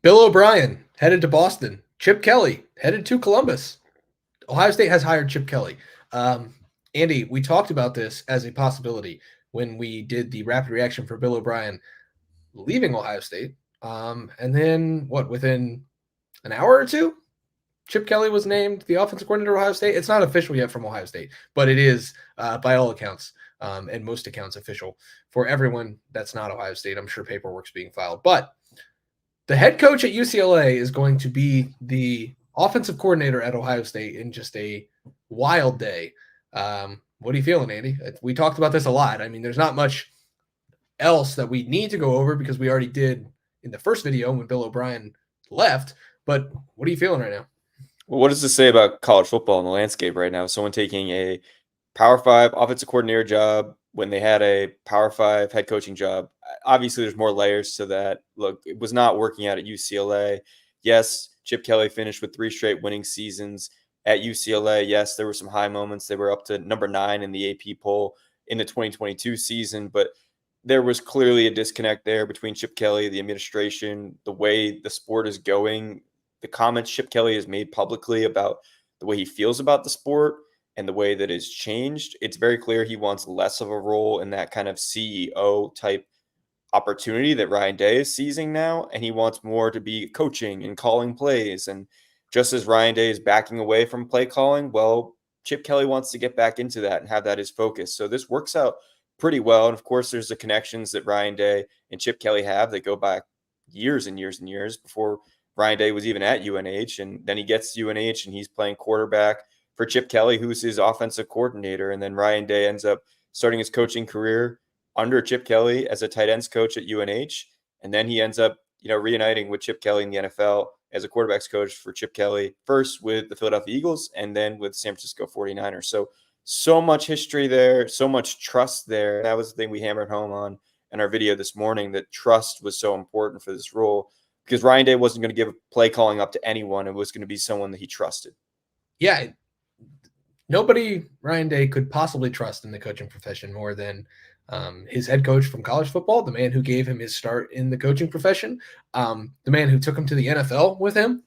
Bill O'Brien headed to Boston. Chip Kelly headed to Columbus. Ohio State has hired Chip Kelly. Um, Andy, we talked about this as a possibility when we did the rapid reaction for Bill O'Brien leaving Ohio State. And then within an hour or two, Chip Kelly was named the offensive coordinator of Ohio State. It's not official yet from Ohio State, but it is, by all accounts and most accounts, official for everyone that's not Ohio State. I'm sure paperwork's being filed. But the head coach at UCLA is going to be the offensive coordinator at Ohio State in just a wild day. What are you feeling, Andy? We talked about this a lot. I mean, there's not much else that we need to go over because we already did in the first video when Bill O'Brien left. But what are you feeling right now? Well, what does this say about college football in the landscape right now? Someone taking a Power Five offensive coordinator job when they had a Power Five head coaching job. Obviously, there's more layers to that. Look, it was not working out at UCLA. Yes, Chip Kelly finished with 3 straight winning seasons at UCLA. Yes, there were some high moments. They were up to number 9 in the AP poll in the 2022 season, but there was clearly a disconnect there between Chip Kelly, the administration, the way the sport is going, the comments Chip Kelly has made publicly about the way he feels about the sport and the way that it's changed. It's very clear he wants less of a role in that kind of CEO type opportunity that Ryan Day is seizing now. And he wants more to be coaching and calling plays. And just as Ryan Day is backing away from play calling, well, Chip Kelly wants to get back into that and have that as focus. So this works out pretty well. And of course, there's the connections that Ryan Day and Chip Kelly have that go back years and years and years before Ryan Day was even at UNH. And then he gets to UNH and he's playing quarterback for Chip Kelly, who's his offensive coordinator. And then Ryan Day ends up starting his coaching career under Chip Kelly as a tight ends coach at UNH. And then he ends up, reuniting with Chip Kelly in the NFL as a quarterbacks coach for Chip Kelly, first with the Philadelphia Eagles and then with San Francisco 49ers. So much history there, so much trust there. That was the thing we hammered home on in our video this morning, that trust was so important for this role because Ryan Day wasn't going to give a play calling up to anyone. It was going to be someone that he trusted. Yeah, nobody Ryan Day could possibly trust in the coaching profession more than his head coach from college football, the man who gave him his start in the coaching profession, the man who took him to the NFL with him,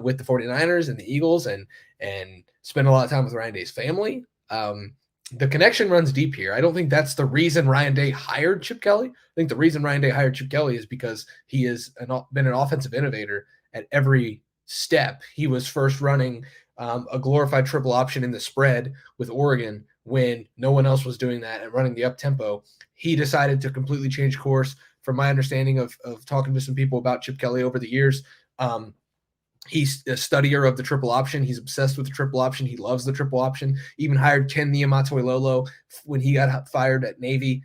with the 49ers and the Eagles, and spent a lot of time with Ryan Day's family. The connection runs deep here. I don't think that's the reason Ryan Day hired Chip Kelly. I think the reason Ryan Day hired Chip Kelly is because he has been an offensive innovator at every step. He was first running a glorified triple option in the spread with Oregon when no one else was doing that and running the up tempo. He decided to completely change course. From my understanding of talking to some people about Chip Kelly over the years, he's a studier of the triple option. He's obsessed with the triple option. He loves the triple option. Even hired Ken Niumatalolo when he got fired at Navy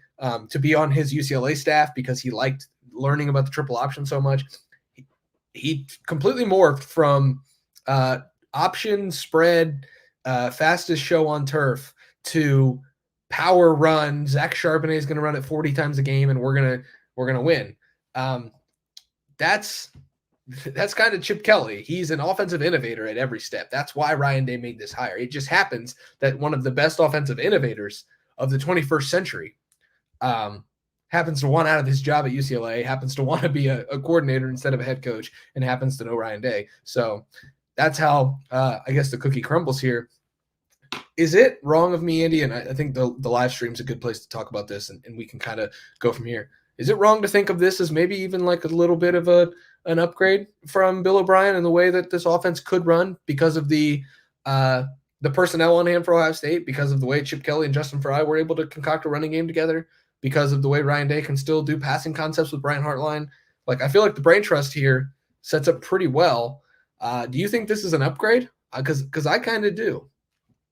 to be on his UCLA staff because he liked learning about the triple option so much. He completely morphed from option spread, fastest show on turf to power run. Zach Charbonnet is going to run it 40 times a game, and we're gonna win. That's kind of Chip Kelly. He's an offensive innovator at every step. That's why Ryan Day made this hire. It just happens that one of the best offensive innovators of the 21st century happens to want out of his job at UCLA, happens to want to be a coordinator instead of a head coach, and happens to know Ryan Day. So that's how I guess the cookie crumbles here. Is it wrong of me, Andy? And I think the live stream is a good place to talk about this, and we can kind of go from here. Is it wrong to think of this as maybe even like a little bit of an upgrade from Bill O'Brien in the way that this offense could run because of the personnel on hand for Ohio State, because of the way Chip Kelly and Justin Fry were able to concoct a running game together, because of the way Ryan Day can still do passing concepts with Brian Hartline? Like, I feel like the brain trust here sets up pretty well. Do you think this is an upgrade? Because I kind of do.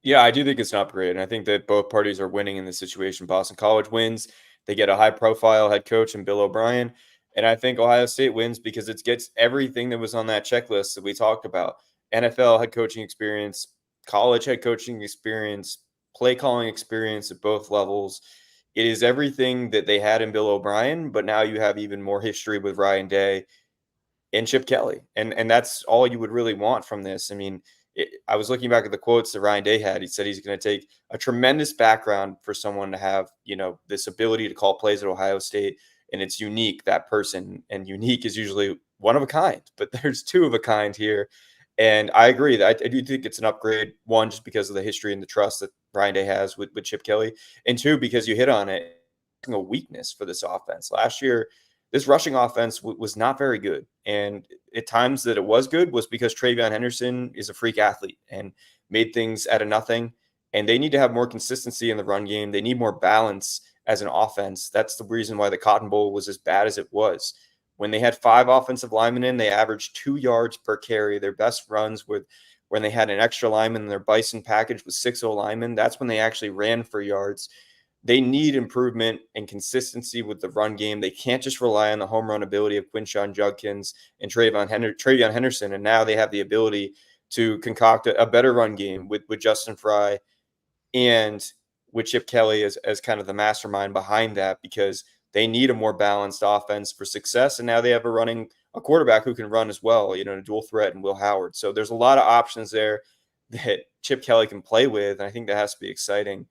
Yeah, I do think it's an upgrade. And I think that both parties are winning in this situation. Boston College wins. They get a high-profile head coach in Bill O'Brien. And I think Ohio State wins because it gets everything that was on that checklist that we talked about. NFL head coaching experience, college head coaching experience, play calling experience at both levels. It is everything that they had in Bill O'Brien, but now you have even more history with Ryan Day and Chip Kelly. And that's all you would really want from this. I mean, I was looking back at the quotes that Ryan Day had. He said he's going to take a tremendous background for someone to have, this ability to call plays at Ohio State and it's unique, that person, and unique is usually one of a kind, but there's two of a kind here. And I agree that I do think it's an upgrade. One, just because of the history and the trust that Ryan Day has with Chip Kelly, and two, because you hit on it, a weakness for this offense. Last year, this rushing offense was not very good. And at times that it was good was because Travion Henderson is a freak athlete and made things out of nothing. And they need to have more consistency in the run game. They need more balance as an offense. That's the reason why the Cotton Bowl was as bad as it was. When they had 5 offensive linemen in, they averaged 2 yards per carry. Their best runs were when they had an extra lineman in their Bison package with 6 linemen. That's when they actually ran for yards. They need improvement and consistency with the run game. They can't just rely on the home run ability of Quinshon Judkins and Travion Henderson. And now they have the ability to concoct a better run game with Justin Fry and with Chip Kelly as kind of the mastermind behind that, because they need a more balanced offense for success. And now they have a quarterback who can run as well, a dual threat in Will Howard. So there's a lot of options there that Chip Kelly can play with. And I think that has to be exciting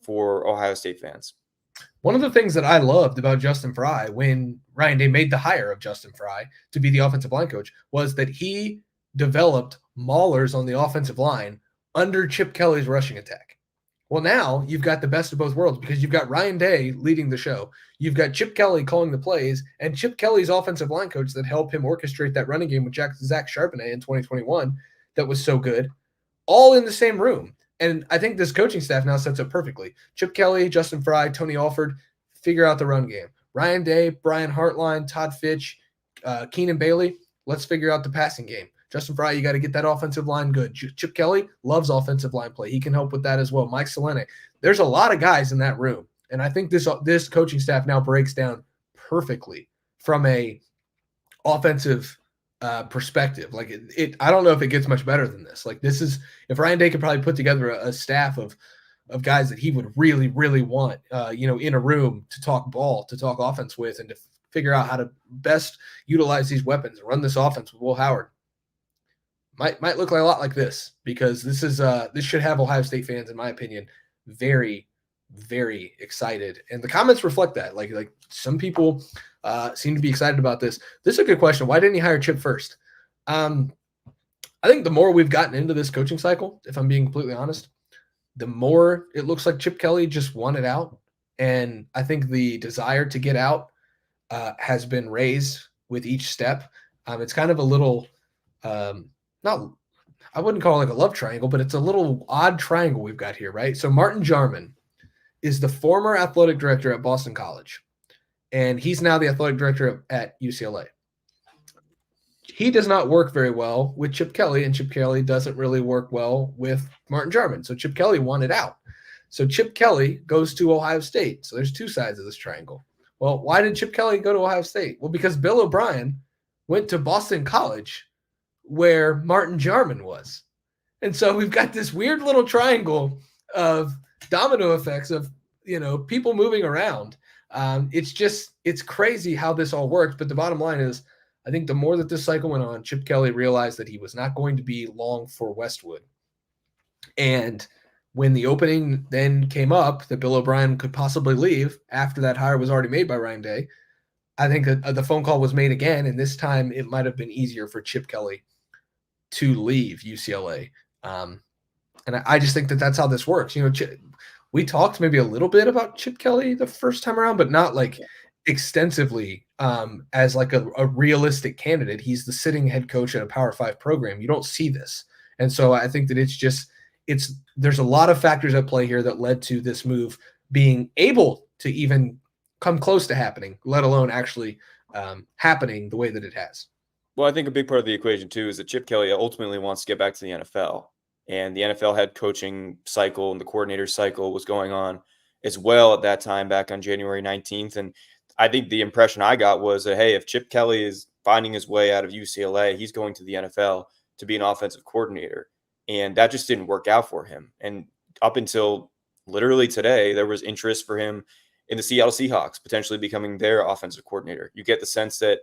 for Ohio State fans. One of the things that I loved about Justin Fry when Ryan Day made the hire of Justin Fry to be the offensive line coach was that he developed maulers on the offensive line under Chip Kelly's rushing attack. Well, now you've got the best of both worlds because you've got Ryan Day leading the show. You've got Chip Kelly calling the plays, and Chip Kelly's offensive line coach that helped him orchestrate that running game with Zach Charbonnet in 2021 that was so good, all in the same room. And I think this coaching staff now sets up perfectly. Chip Kelly, Justin Fry, Tony Alford, figure out the run game. Ryan Day, Brian Hartline, Todd Fitch, Keenan Bailey, let's figure out the passing game. Justin Fry, you got to get that offensive line good. Chip Kelly loves offensive line play. He can help with that as well. Mike Selenick. There's a lot of guys in that room. And I think this coaching staff now breaks down perfectly from a offensive perspective. Like I don't know if it gets much better than this. Like this is, if Ryan Day could probably put together a staff of guys that he would really, really want, in a room to talk ball, to talk offense with, and to figure out how to best utilize these weapons and run this offense with Will Howard. Might look like a lot like this, because this should have Ohio State fans, in my opinion, very, very excited. And the comments reflect that. Like some people seem to be excited about this. This is a good question. Why didn't he hire Chip first? I think the more we've gotten into this coaching cycle, if I'm being completely honest, the more it looks like Chip Kelly just wanted out. And I think the desire to get out has been raised with each step. It's kind of a little I wouldn't call it like a love triangle, but it's a little odd triangle we've got here, right? So Martin Jarman is the former athletic director at Boston College, and he's now the athletic director at UCLA. He does not work very well with Chip Kelly, and Chip Kelly doesn't really work well with Martin Jarman. So Chip Kelly wanted out. So Chip Kelly goes to Ohio State. So there's two sides of this triangle. Well, why did Chip Kelly go to Ohio State? Well, because Bill O'Brien went to Boston College, where Martin Jarman was. And so we've got this weird little triangle of domino effects of, people moving around. It's crazy how this all works. But the bottom line is, I think the more that this cycle went on, Chip Kelly realized that he was not going to be long for Westwood. And when the opening then came up that Bill O'Brien could possibly leave after that hire was already made by Ryan Day, I think the phone call was made again, and this time it might have been easier for Chip Kelly to leave UCLA. And I just think that that's how this works. We talked maybe a little bit about Chip Kelly the first time around, but not like extensively as like a realistic candidate. He's the sitting head coach at a Power 5 program. You don't see this. And so I think that there's a lot of factors at play here that led to this move being able to even come close to happening, let alone actually happening the way that it has. Well, I think a big part of the equation, too, is that Chip Kelly ultimately wants to get back to the NFL. And the NFL head coaching cycle and the coordinator cycle was going on as well at that time, back on January 19th. And I think the impression I got was that, hey, if Chip Kelly is finding his way out of UCLA, he's going to the NFL to be an offensive coordinator. And that just didn't work out for him. And up until literally today, there was interest for him in the Seattle Seahawks, potentially becoming their offensive coordinator. You get the sense that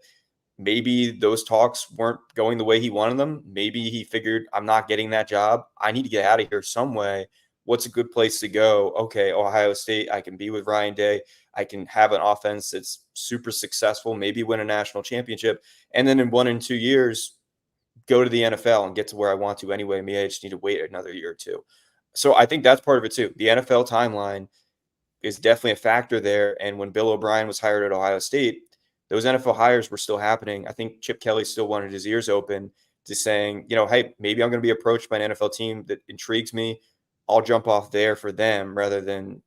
maybe those talks weren't going the way he wanted them. Maybe he figured, I'm not getting that job. I need to get out of here some way. what's a good place to go? Okay, Ohio State, I can be with Ryan Day. I can have an offense that's super successful, maybe win a national championship. And then in 1 and 2 years, go to the NFL and get to where I want to anyway. Maybe I just need to wait another year or two. So I think that's part of it too. The NFL timeline is definitely a factor there. And when Bill O'Brien was hired at Ohio State, those NFL hires were still happening. I think Chip Kelly still wanted his ears open to saying, hey, maybe I'm going to be approached by an NFL team that intrigues me. I'll jump off there for them rather than,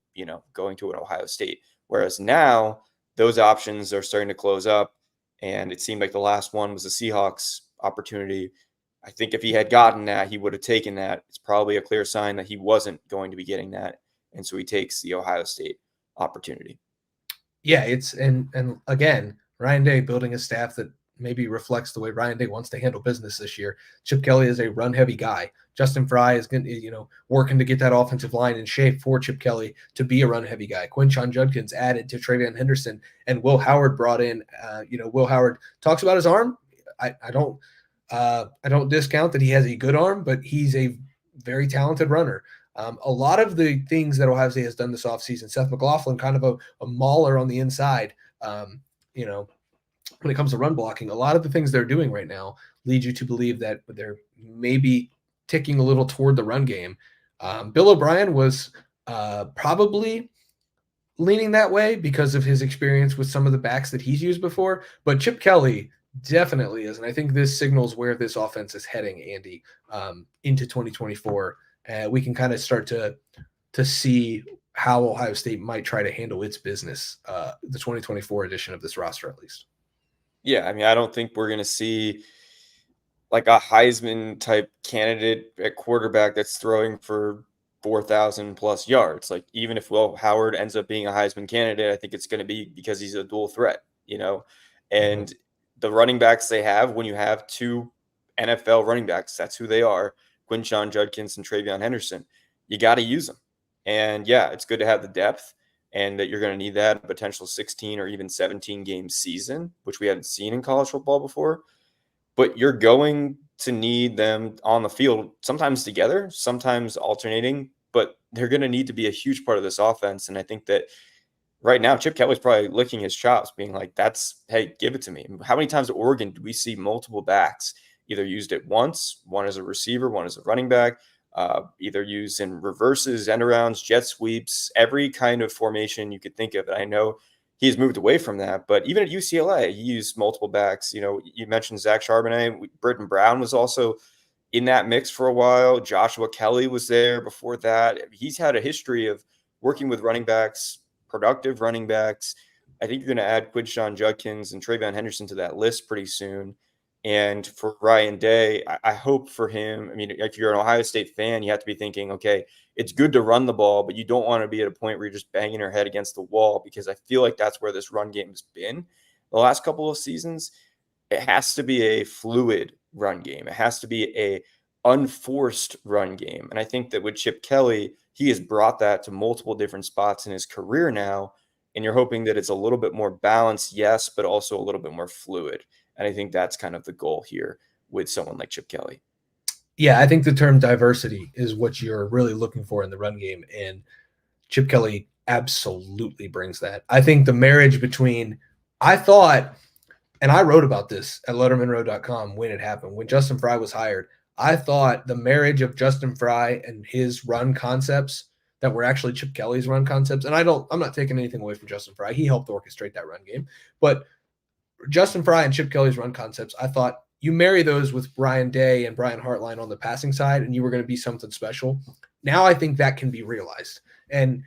going to an Ohio State. Whereas now those options are starting to close up. And it seemed like the last one was the Seahawks opportunity. I think if he had gotten that, he would have taken that. It's probably a clear sign that he wasn't going to be getting that. And so he takes the Ohio State opportunity. Yeah, and again, Ryan Day building a staff that maybe reflects the way Ryan Day wants to handle business this year. Chip Kelly is a run-heavy guy. Justin Fry is going to, working to get that offensive line in shape for Chip Kelly to be a run-heavy guy. Quinshon Judkins added to Travion Henderson, and Will Howard brought in. Will Howard talks about his arm. I don't discount that he has a good arm, but he's a very talented runner. A lot of the things that Ohio State has done this offseason, Seth McLaughlin, kind of a mauler on the inside, when it comes to run blocking, a lot of the things they're doing right now lead you to believe that they're maybe ticking a little toward the run game. Bill O'Brien was probably leaning that way because of his experience with some of the backs that he's used before, but Chip Kelly definitely is. And I think this signals where this offense is heading, Andy, into 2024. We can kind of start to see how Ohio State might try to handle its business, the 2024 edition of this roster, at least. Yeah, I mean, I don't think we're going to see like a Heisman type candidate at quarterback that's throwing for 4,000 plus yards. Like, even if Will Howard ends up being a Heisman candidate, I think it's going to be because he's a dual threat, and the running backs they have, when you have two NFL running backs, that's who they are. Quinshon Judkins and Travion Henderson, you got to use them. And yeah, it's good to have the depth, and that you're going to need that potential 16 or even 17 game season, which we haven't seen in college football before. But you're going to need them on the field, sometimes together, sometimes alternating, but they're going to need to be a huge part of this offense. And I think that right now, Chip Kelly's probably licking his chops, being like, hey, give it to me. How many times at Oregon do we see multiple backs either used at once, one as a receiver, one as a running back, either used in reverses, end arounds, jet sweeps, every kind of formation you could think of. And I know he's moved away from that, but even at UCLA, he used multiple backs. You mentioned Zach Charbonnet. Britton Brown was also in that mix for a while. Joshua Kelly was there before that. He's had a history of working with running backs, productive running backs. I think you're going to add Quinshon Judkins and Travion Henderson to that list pretty soon. And for Ryan Day, I hope for him, I mean, if you're an Ohio State fan, you have to be thinking, okay, it's good to run the ball, but you don't want to be at a point where you're just banging your head against the wall, because I feel like that's where this run game has been the last couple of seasons. It has to be a fluid run game. It has to be a unforced run game. And I think that with Chip Kelly, he has brought that to multiple different spots in his career now. And you're hoping that it's a little bit more balanced, yes, but also a little bit more fluid. And I think that's kind of the goal here with someone like Chip Kelly. Yeah, I think the term diversity is what you're really looking for in the run game. And Chip Kelly absolutely brings that. I think the marriage between, I thought, and I wrote about this at lettermenrow.com when it happened, when Justin Fry was hired, I thought the marriage of Justin Fry and his run concepts that were actually Chip Kelly's run concepts. And I'm not taking anything away from Justin Fry. He helped orchestrate that run game. But Justin Fry and Chip Kelly's run concepts, I thought you marry those with Brian Day and Brian Hartline on the passing side, and you were going to be something special. Now I think that can be realized. And,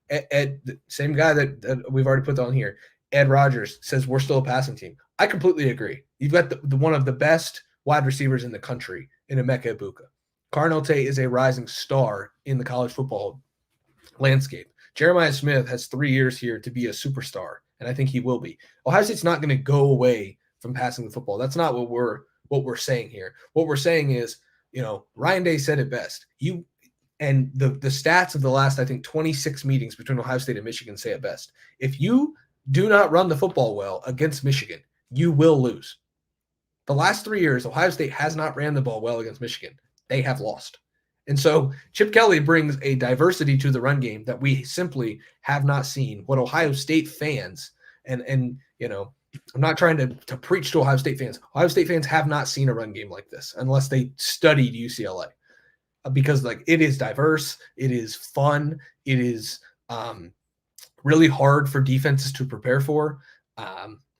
Ed, the same guy that we've already put on here, Ed Rogers, says we're still a passing team. I completely agree. You've got the one of the best wide receivers in the country in Emeka Egbuka. Carnell Tate is a rising star in the college football landscape. Jeremiah Smith has 3 years here to be a superstar, and I think he will be. Ohio State's not going to go away from passing the football. That's not what we're saying here. What we're saying is, Ryan Day said it best. And the stats of the last, I think, 26 meetings between Ohio State and Michigan say it best. If you do not run the football well against Michigan, you will lose. The last 3 years, Ohio State has not ran the ball well against Michigan. They have lost. And so Chip Kelly brings a diversity to the run game that we simply have not seen. What Ohio State fans and you know, I'm not trying to preach to Ohio State fans. Ohio State fans have not seen a run game like this unless they studied UCLA, because like it is diverse, it is fun, it is really hard for defenses to prepare for,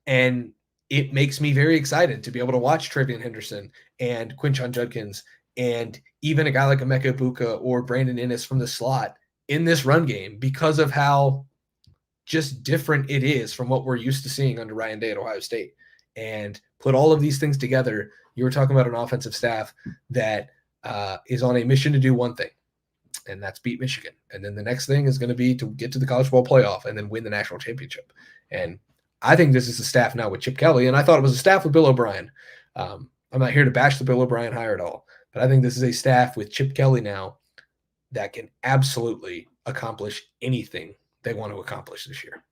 and it makes me very excited to be able to watch Travion Henderson and Quinshon Judkins and even a guy like Emeka Ibuka or Brandon Inniss from the slot in this run game, because of how just different it is from what we're used to seeing under Ryan Day at Ohio State. And put all of these things together, you were talking about an offensive staff that is on a mission to do one thing, and that's beat Michigan. And then the next thing is going to be to get to the college football playoff and then win the national championship. And I think this is a staff now with Chip Kelly, and I thought it was a staff with Bill O'Brien. I'm not here to bash the Bill O'Brien hire at all, but I think this is a staff with Chip Kelly now that can absolutely accomplish anything they want to accomplish this year.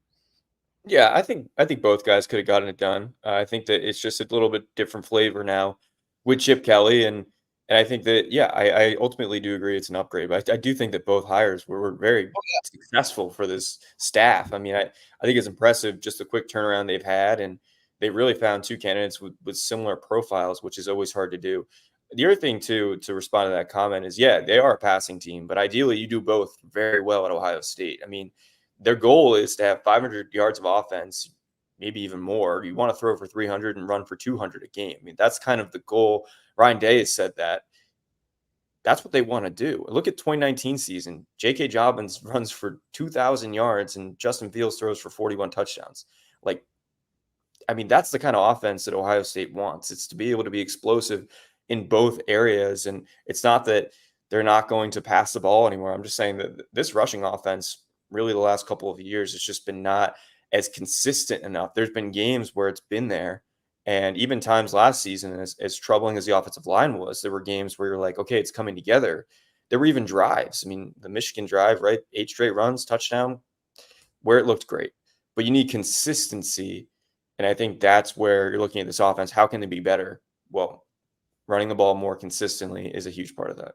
Yeah, I think both guys could have gotten it done. I think that it's just a little bit different flavor now with Chip Kelly, and I think that I ultimately do agree it's an upgrade. But I do think that both hires were very successful for this staff. I mean, I think it's impressive just the quick turnaround they've had, and they really found two candidates with similar profiles, which is always hard to do. The other thing too, to respond to that comment is, yeah, they are a passing team, but ideally you do both very well at Ohio State. I mean, their goal is to have 500 yards of offense, maybe even more. You want to throw for 300 and run for 200 a game. I mean, that's kind of the goal. Ryan Day has said that. That's what they want to do. Look at 2019 season. J.K. Dobbins runs for 2,000 yards and Justin Fields throws for 41 touchdowns. Like, I mean, that's the kind of offense that Ohio State wants. It's to be able to be explosive in both areas. And it's not that they're not going to pass the ball anymore. I'm just saying that this rushing offense, really the last couple of years, it's just been not as consistent enough. There's been games where it's been there. And even times last season, as troubling as the offensive line was, there were games where you're like, okay, it's coming together. There were even drives. I mean, the Michigan drive, right? 8 straight runs, touchdown, where it looked great. But you need consistency. And I think that's where you're looking at this offense. How can they be better? Well, running the ball more consistently is a huge part of that.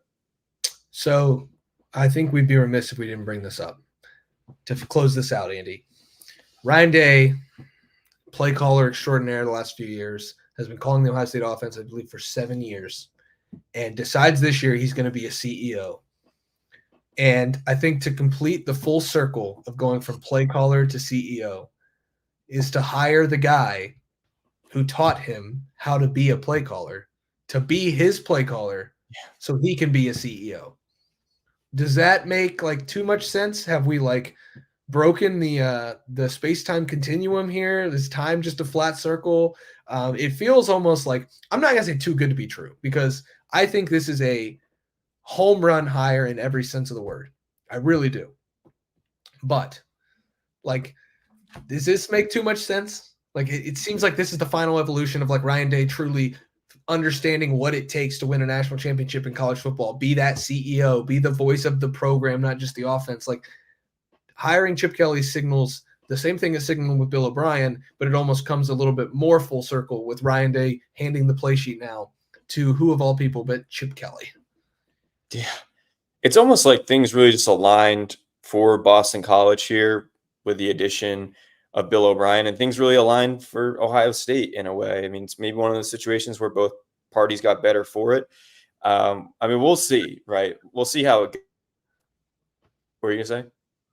So I think we'd be remiss if we didn't bring this up. To close this out, Andy, Ryan Day, play caller extraordinaire the last few years, has been calling the Ohio State offense, I believe, for 7 years, and decides this year he's going to be a CEO. And I think to complete the full circle of going from play caller to CEO is to hire the guy who taught him how to be a play caller to be his play caller so he can be a CEO. Does that make like too much sense? Have we like broken the space-time continuum here? Is time just a flat circle? It feels almost like, I'm not gonna say too good to be true, because I think this is a home run hire in every sense of the word. I really do. But like, does this make too much sense? Like, it seems like this is the final evolution of like Ryan Day truly understanding what it takes to win a national championship in college football, be that CEO, be the voice of the program, not just the offense. Like, hiring Chip Kelly signals the same thing as signaling with Bill O'Brien, but it almost comes a little bit more full circle with Ryan Day handing the play sheet now to who of all people but Chip Kelly. Yeah. It's almost like things really just aligned for Boston College here with the addition of Bill O'Brien, and things really aligned for Ohio State in a way. I mean, it's maybe one of those situations where both parties got better for it. I mean, we'll see, right? We'll see how it goes. What are you going to say?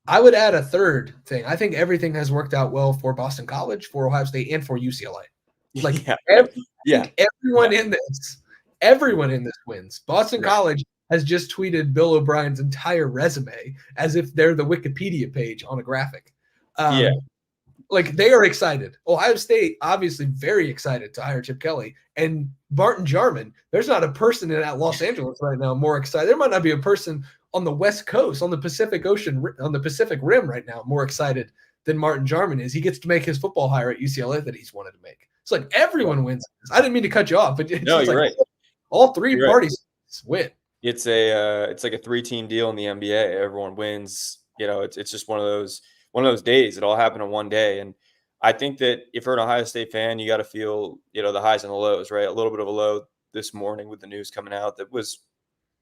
I would add a third thing. I think everything has worked out well for Boston College, for Ohio State, and for UCLA. Like, everyone in this wins. Boston College has just tweeted Bill O'Brien's entire resume as if they're the Wikipedia page on a graphic. Like, they are excited. Ohio State, obviously very excited to hire Chip Kelly. And Martin Jarman, there's not a person in Los Angeles right now more excited. There might not be a person on the West Coast, on the Pacific Ocean, on the Pacific Rim right now more excited than Martin Jarman is. He gets to make his football hire at UCLA that he's wanted to make. It's like everyone wins. I didn't mean to cut you off, but it's you're like right. All three parties win. It's like a 3-team deal in the NBA. Everyone wins. You know, it's just one of those days. It all happened in one day. And I think that if you're an Ohio State fan, you got to feel, the highs and the lows, right? A little bit of a low this morning with the news coming out that was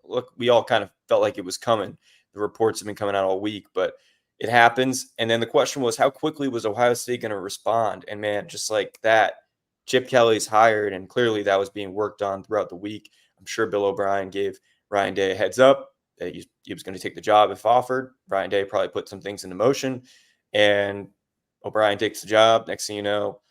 look, we all kind of felt like it was coming. The reports have been coming out all week, but it happens. And then the question was, how quickly was Ohio State going to respond? And man, just like that, Chip Kelly's hired, and clearly that was being worked on throughout the week. I'm sure Bill O'Brien gave Ryan Day a heads up that he was going to take the job if offered. Ryan Day probably put some things into motion, and O'Brien takes the job. Next thing you know,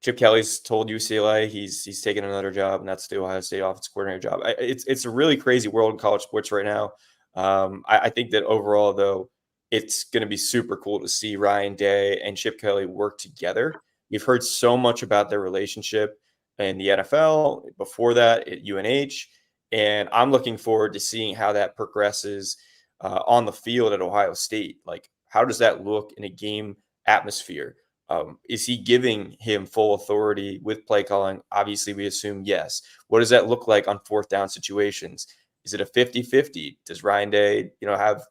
Chip Kelly's told UCLA he's taking another job, and that's the Ohio State offensive coordinator job. It's a really crazy world in college sports right now. I think that overall, though, it's going to be super cool to see Ryan Day and Chip Kelly work together. You've heard so much about their relationship in the NFL, before that at UNH, and I'm looking forward to seeing how that progresses on the field at Ohio State. Like, how does that look in a game atmosphere? Is he giving him full authority with play calling? Obviously, we assume yes. What does that look like on fourth down situations? Is it a 50-50? Does Ryan Day, have,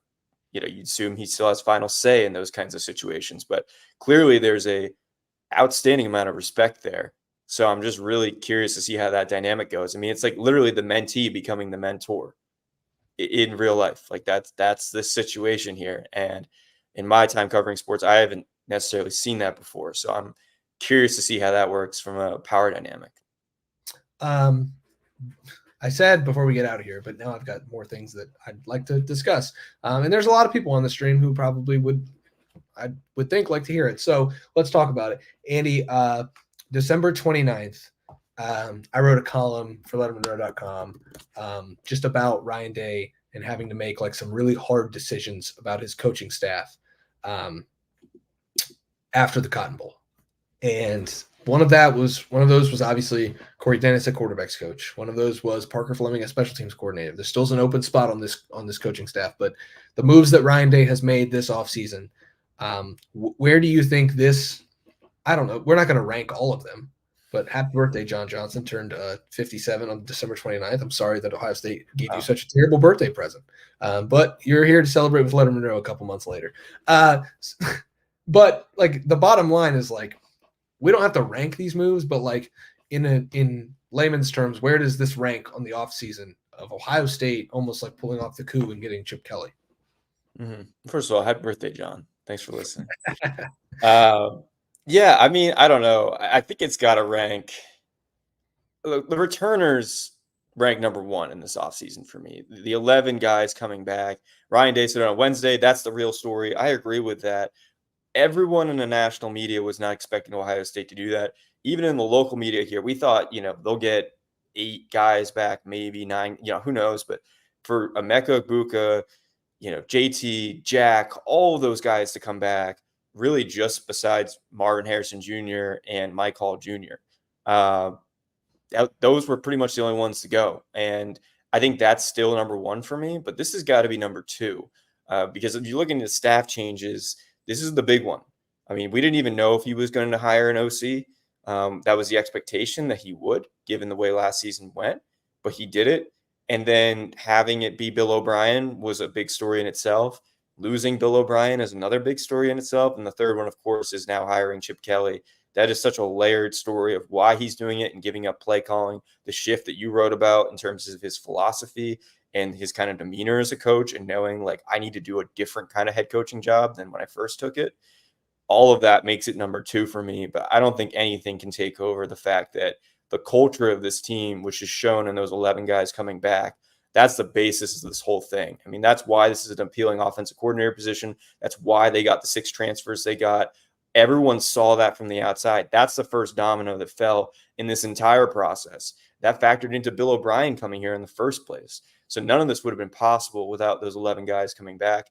you'd assume he still has final say in those kinds of situations. But clearly there's a outstanding amount of respect there. So I'm just really curious to see how that dynamic goes. I mean, it's like literally the mentee becoming the mentor in real life. Like that's the situation here. And in my time covering sports, I haven't necessarily seen that before. So I'm curious to see how that works from a power dynamic. I said before we get out of here, but now I've got more things that I'd like to discuss. And there's a lot of people on the stream who probably I would think like to hear it. So let's talk about it. Andy, December 29th, I wrote a column for lettermenrow.com just about Ryan Day and having to make like some really hard decisions about his coaching staff after the Cotton Bowl. And one of those was obviously Corey Dennis at quarterbacks coach. One of those was Parker Fleming as special teams coordinator. There's still an open spot on this coaching staff, but the moves that Ryan Day has made this offseason, where do you think this? I don't know. We're not going to rank all of them, but happy birthday, John Johnson, turned 57 on December 29th. I'm sorry that Ohio State gave you such a terrible birthday present, but you're here to celebrate with Lettermen Row a couple months later. But like the bottom line is like, we don't have to rank these moves, but like in layman's terms, where does this rank on the offseason of Ohio State almost like pulling off the coup and getting Chip Kelly? Mm-hmm. First of all, happy birthday, John. Thanks for listening. Yeah, I mean, I don't know. I think it's got to rank. Look, the returners rank number one in this offseason for me. The 11 guys coming back. Ryan Day said on Wednesday, that's the real story. I agree with that. Everyone in the national media was not expecting Ohio State to do that. Even in the local media here, we thought, they'll get 8 guys back, maybe 9, who knows. But for Emeka Egbuka, JT, Jack, all of those guys to come back, really just besides Marvin Harrison Jr. and Mike Hall Jr. Those were pretty much the only ones to go. And I think that's still number one for me. But this has got to be number 2 because if you look into the staff changes, this is the big one. I mean, we didn't even know if he was going to hire an OC. That was the expectation that he would, given the way last season went. But he did it. And then having it be Bill O'Brien was a big story in itself. Losing Bill O'Brien is another big story in itself. And the third one, of course, is now hiring Chip Kelly. That is such a layered story of why he's doing it and giving up play calling, the shift that you wrote about in terms of his philosophy and his kind of demeanor as a coach and knowing like I need to do a different kind of head coaching job than when I first took it. All of that makes it number 2 for me, but I don't think anything can take over the fact that the culture of this team, which is shown in those 11 guys coming back, that's the basis of this whole thing. I mean, that's why this is an appealing offensive coordinator position. That's why they got the 6 transfers they got. Everyone saw that from the outside. That's the first domino that fell in this entire process. That factored into Bill O'Brien coming here in the first place. So none of this would have been possible without those 11 guys coming back.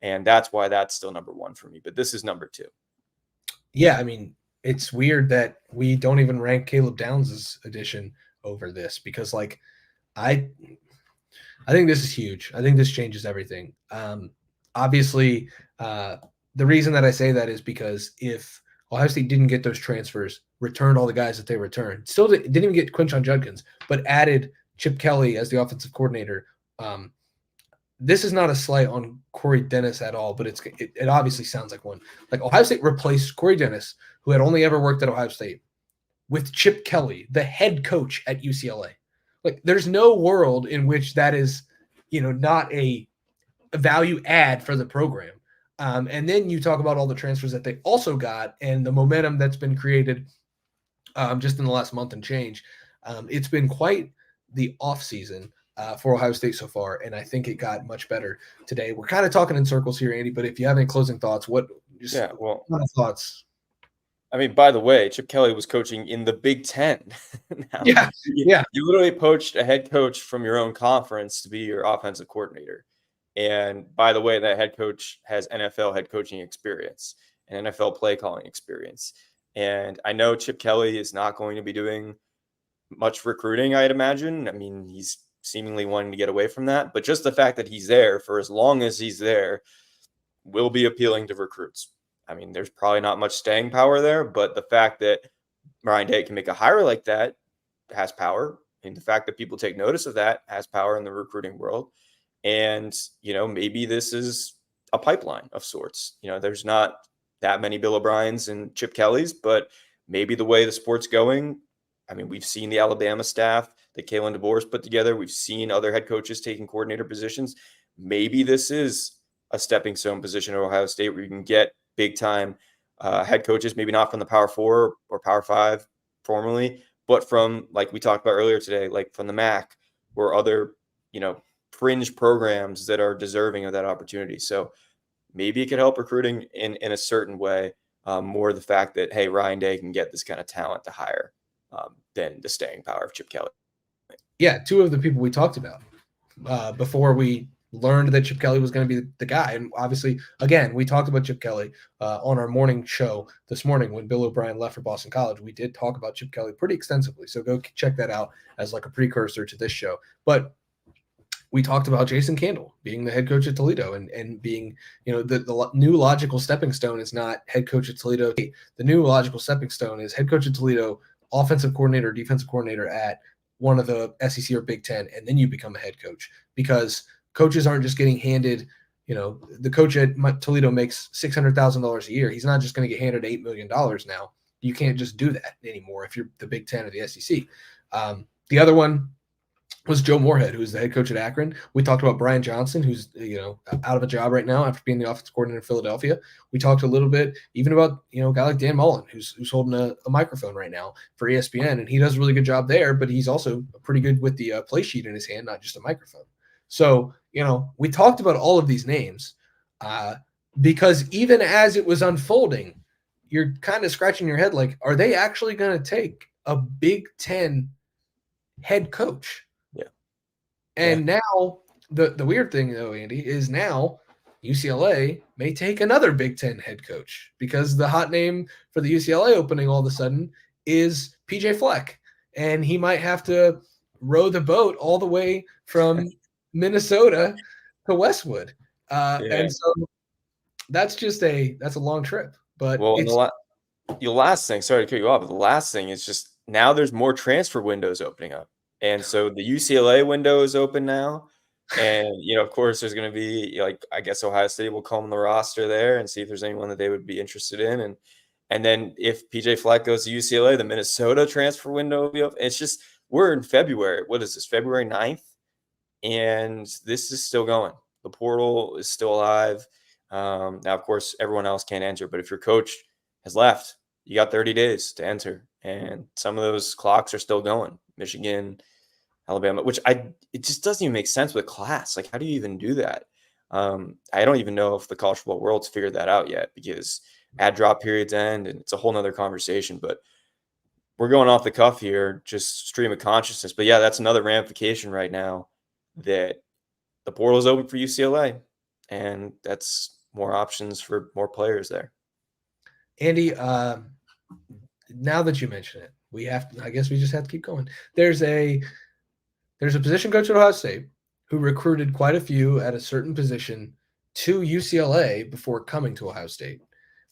And that's why that's still number 1 for me. But this is number 2. Yeah, I mean, it's weird that we don't even rank Caleb Downs' addition over this because, like, I think this is huge. I think this changes everything. Obviously, the reason that I say that is because if Ohio State didn't get those transfers, returned all the guys that they returned, still didn't even get Quinshon Judkins, but added Chip Kelly as the offensive coordinator. This is not a slight on Corey Dennis at all, but it obviously sounds like one. Like Ohio State replaced Corey Dennis, who had only ever worked at Ohio State, with Chip Kelly, the head coach at UCLA. Like there's no world in which that is not a value add for the program. And then you talk about all the transfers that they also got and the momentum that's been created just in the last month and change. It's been quite the offseason for Ohio State so far, and I think it got much better today. We're kind of talking in circles here, Andy, but if you have any closing thoughts, what thoughts? I mean, by the way, Chip Kelly was coaching in the Big Ten. Now, yeah. You literally poached a head coach from your own conference to be your offensive coordinator. And by the way, that head coach has NFL head coaching experience and NFL play calling experience. And I know Chip Kelly is not going to be doing much recruiting, I'd imagine. I mean, he's seemingly wanting to get away from that. But just the fact that he's there for as long as he's there will be appealing to recruits. I mean, there's probably not much staying power there, but the fact that Ryan Day can make a hire like that has power. And the fact that people take notice of that has power in the recruiting world. And, maybe this is a pipeline of sorts. There's not that many Bill O'Briens and Chip Kellys, but maybe the way the sport's going, I mean, we've seen the Alabama staff that Kalen DeBoer's put together. We've seen other head coaches taking coordinator positions. Maybe this is a stepping stone position at Ohio State where you can get big time head coaches, maybe not from the Power 4 or Power 5 formally, but from, like we talked about earlier today, like from the MAC or other, fringe programs that are deserving of that opportunity. So maybe it could help recruiting in a certain way, more the fact that, hey, Ryan Day can get this kind of talent to hire than the staying power of Chip Kelly. Yeah, two of the people we talked about before we learned that Chip Kelly was going to be the guy. And obviously, again, we talked about Chip Kelly on our morning show this morning when Bill O'Brien left for Boston College. We did talk about Chip Kelly pretty extensively. So go check that out as like a precursor to this show. But we talked about Jason Candle being the head coach at Toledo and being, the new logical stepping stone is not head coach at Toledo. The new logical stepping stone is head coach at Toledo, offensive coordinator, defensive coordinator at one of the SEC or Big Ten, and then you become a head coach because coaches aren't just getting handed, the coach at Toledo makes $600,000 a year. He's not just going to get handed $8 million now. You can't just do that anymore if you're the Big Ten or the SEC. The other one was Joe Moorhead, who's the head coach at Akron. We talked about Brian Johnson, who's out of a job right now after being the offensive coordinator in Philadelphia. We talked a little bit even about a guy like Dan Mullen, who's holding a microphone right now for ESPN, and he does a really good job there. But he's also pretty good with the play sheet in his hand, not just a microphone. So we talked about all of these names because even as it was unfolding, you're kind of scratching your head like, are they actually going to take a Big Ten head coach? And now the weird thing, though, Andy, is now UCLA may take another Big Ten head coach because the hot name for the UCLA opening all of a sudden is PJ Fleck. And he might have to row the boat all the way from Minnesota to Westwood. And so that's a long trip. But the last thing, sorry to cut you off, but the last thing is just now there's more transfer windows opening up. And so the UCLA window is open now. And, of course, there's going to be, I guess Ohio State will comb the roster there and see if there's anyone that they would be interested in. And then if PJ Fleck goes to UCLA, the Minnesota transfer window will be open. It's just, we're in February. What is this, February 9th? And this is still going. The portal is still alive. Now, of course, everyone else can't enter. But if your coach has left, you got 30 days to enter. And some of those clocks are still going. Michigan, Alabama, which it just doesn't even make sense with class. Like, how do you even do that? I don't even know if the college football world's figured that out yet because ad drop periods end and it's a whole nother conversation. But we're going off the cuff here, just stream of consciousness. But yeah, that's another ramification right now that the portal is open for UCLA, and that's more options for more players there. Andy, now that you mention it, I guess we just have to keep going. There's a position coach at Ohio State who recruited quite a few at a certain position to UCLA before coming to Ohio State,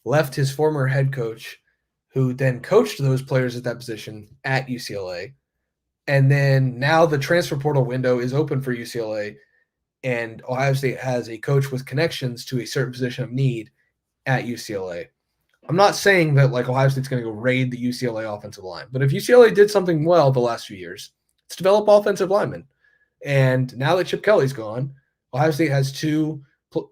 left his former head coach who then coached those players at that position at UCLA. And then now the transfer portal window is open for UCLA, and Ohio State has a coach with connections to a certain position of need at UCLA. I'm not saying that Ohio State's going to go raid the UCLA offensive line, but if UCLA did something well the last few years, it's develop offensive linemen. And now that Chip Kelly's gone, Ohio State has two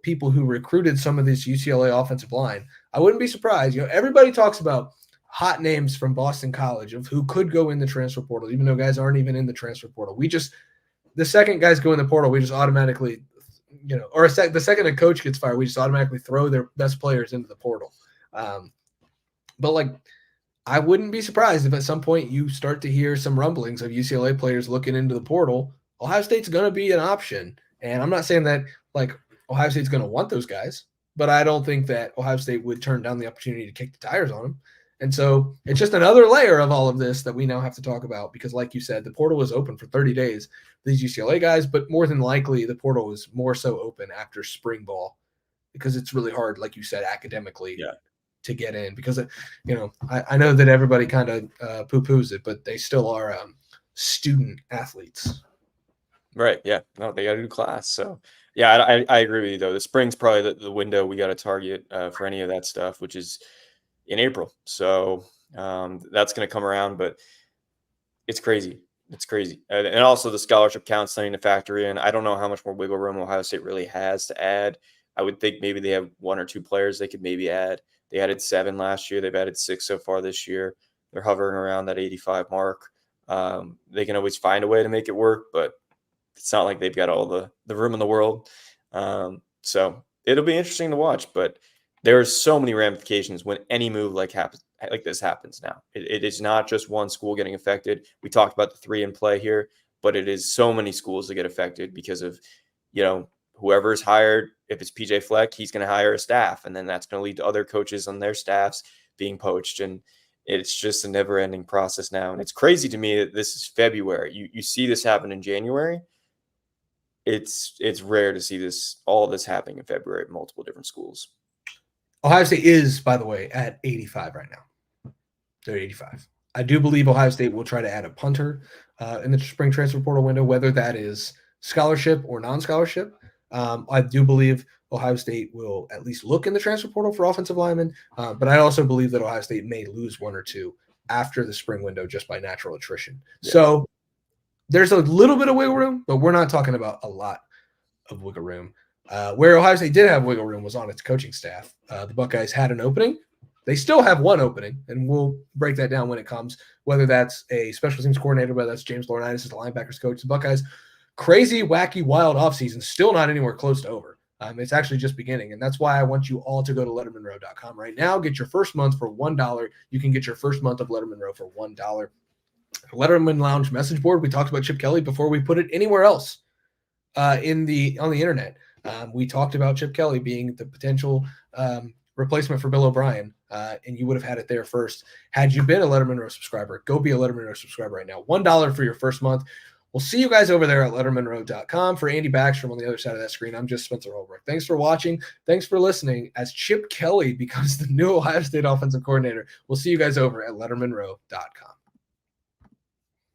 people who recruited some of this UCLA offensive line. I wouldn't be surprised. Everybody talks about hot names from Boston College of who could go in the transfer portal, even though guys aren't even in the transfer portal. The second guys go in the portal, we just automatically, the second a coach gets fired, we just automatically throw their best players into the portal. But I wouldn't be surprised if at some point you start to hear some rumblings of UCLA players looking into the portal. Ohio State's going to be an option. And I'm not saying that Ohio State's going to want those guys, but I don't think that Ohio State would turn down the opportunity to kick the tires on them. And so it's just another layer of all of this that we now have to talk about because, like you said, the portal was open for 30 days, these UCLA guys, but more than likely the portal is more so open after spring ball because it's really hard, like you said, academically to get in because, I know that everybody kind of poo-poos it, but they still are student athletes. Right. Yeah. No, they got to do class. So, yeah, I agree with you, though. The spring's probably the window we got to target for any of that stuff, which is in April. So that's going to come around, but it's crazy. It's crazy. And also the scholarship count starting to factor in. I don't know how much more wiggle room Ohio State really has to add. I would think maybe they have one or two players they could maybe add. They added 7 last year. They've added 6 so far this year. They're hovering around that 85 mark. They can always find a way to make it work, but it's not like they've got all the room in the world. So it'll be interesting to watch, but there are so many ramifications when any move like this happens now. It is not just one school getting affected. We talked about the 3 in play here, but it is so many schools that get affected because of, whoever is hired. If it's PJ Fleck, he's going to hire a staff, and then that's going to lead to other coaches on their staffs being poached. And it's just a never-ending process now. And it's crazy to me that this is February. You see this happen in January. It's rare to see all this happening in February at multiple different schools. Ohio State is, by the way, at 85 right now. They're 85. I do believe Ohio State will try to add a punter in the spring transfer portal window, whether that is scholarship or non-scholarship. I do believe Ohio State will at least look in the transfer portal for offensive linemen, but I also believe that Ohio State may lose 1 or 2 after the spring window just by natural attrition. Yeah. So there's a little bit of wiggle room, but we're not talking about a lot of wiggle room. Where Ohio State did have wiggle room was on its coaching staff. The Buckeyes had an opening. They still have one opening, and we'll break that down when it comes, whether that's a special teams coordinator, whether that's James Laurinaitis as the linebackers coach. The Buckeyes, crazy, wacky, wild offseason, still not anywhere close to over. It's actually just beginning, and that's why I want you all to go to LettermenRow.com right now. Get your first month for $1. You can get your first month of Lettermen Row for $1. Letterman Lounge message board. We talked about Chip Kelly before we put it anywhere else on the internet. We talked about Chip Kelly being the potential replacement for Bill O'Brien, and you would have had it there first. Had you been a Lettermen Row subscriber, go be a Lettermen Row subscriber right now. $1 for your first month. We'll see you guys over there at LettermenRow.com. For Andy Backstrom on the other side of that screen, I'm just Spencer Holbrook. Thanks for watching. Thanks for listening. As Chip Kelly becomes the new Ohio State offensive coordinator, we'll see you guys over at LettermenRow.com.